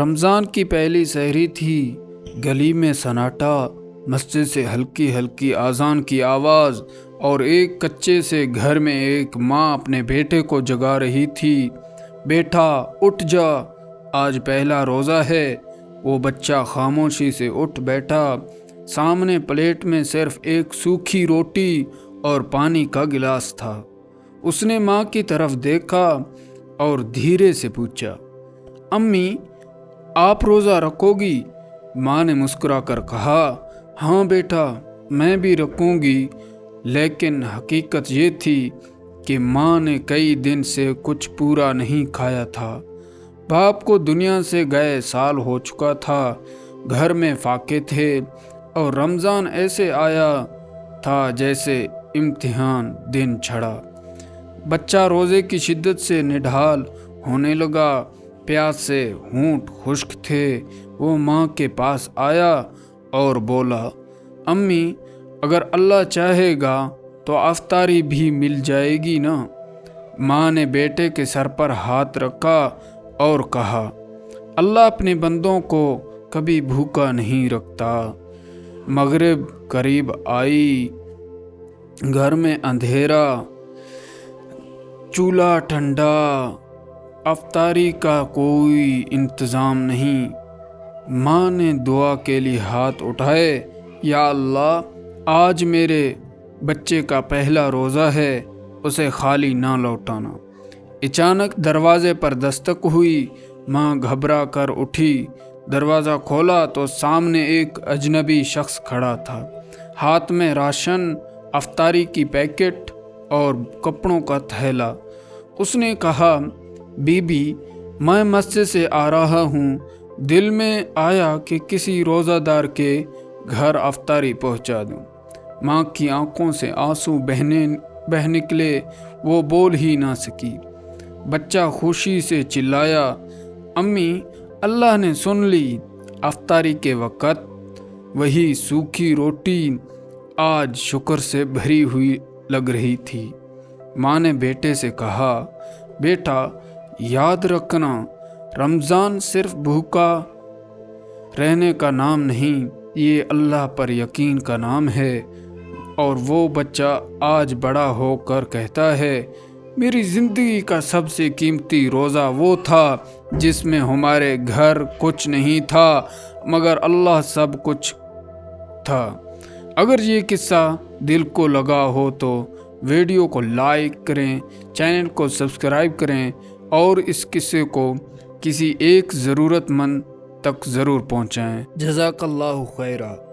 رمضان کی پہلی سحری تھی، گلی میں سناٹا، مسجد سے ہلکی ہلکی اذان کی آواز، اور ایک کچے سے گھر میں ایک ماں اپنے بیٹے کو جگا رہی تھی۔ بیٹا اٹھ جا، آج پہلا روزہ ہے۔ وہ بچہ خاموشی سے اٹھ بیٹھا۔ سامنے پلیٹ میں صرف ایک سوکھی روٹی اور پانی کا گلاس تھا۔ اس نے ماں کی طرف دیکھا اور دھیرے سے پوچھا، امی آپ روزہ رکھو گی؟ ماں نے مسکرا کر کہا، ہاں بیٹا میں بھی رکھوں گی۔ لیکن حقیقت یہ تھی کہ ماں نے کئی دن سے کچھ پورا نہیں کھایا تھا۔ باپ کو دنیا سے گئے سال ہو چکا تھا، گھر میں فاقے تھے، اور رمضان ایسے آیا تھا جیسے امتحان دن چھڑا۔ بچہ روزے کی شدت سے نڈھال ہونے لگا، پیاس سے ہونٹ خشک تھے۔ وہ ماں کے پاس آیا اور بولا، امی اگر اللہ چاہے گا تو افطاری بھی مل جائے گی نا؟ ماں نے بیٹے کے سر پر ہاتھ رکھا اور کہا، اللہ اپنے بندوں کو کبھی بھوکا نہیں رکھتا۔ مغرب قریب آئی، گھر میں اندھیرا، چولہا ٹھنڈا، افطاری کا کوئی انتظام نہیں۔ ماں نے دعا کے لیے ہاتھ اٹھائے، یا اللہ آج میرے بچے کا پہلا روزہ ہے، اسے خالی نہ لوٹانا۔ اچانک دروازے پر دستک ہوئی، ماں گھبرا کر اٹھی۔ دروازہ کھولا تو سامنے ایک اجنبی شخص کھڑا تھا، ہاتھ میں راشن، افطاری کی پیکٹ اور کپڑوں کا تھیلا۔ اس نے کہا، بی بی میں مسجد سے آ رہا ہوں، دل میں آیا کہ کسی روزہ دار کے گھر افطاری پہنچا دوں۔ ماں کی آنکھوں سے آنسو بہہ نکلے، وہ بول ہی نہ سکی۔ بچہ خوشی سے چلایا، امی اللہ نے سن لی۔ افطاری کے وقت وہی سوکھی روٹی آج شکر سے بھری ہوئی لگ رہی تھی۔ ماں نے بیٹے سے کہا، بیٹا یاد رکھنا رمضان صرف بھوکا رہنے کا نام نہیں، یہ اللہ پر یقین کا نام ہے۔ اور وہ بچہ آج بڑا ہو کر کہتا ہے، میری زندگی کا سب سے قیمتی روزہ وہ تھا جس میں ہمارے گھر کچھ نہیں تھا مگر اللہ سب کچھ تھا۔ اگر یہ قصہ دل کو لگا ہو تو ویڈیو کو لائک کریں، چینل کو سبسکرائب کریں اور اس قصے کو کسی ایک ضرورت مند تک ضرور پہنچائیں۔ جزاک اللہ خیرہ۔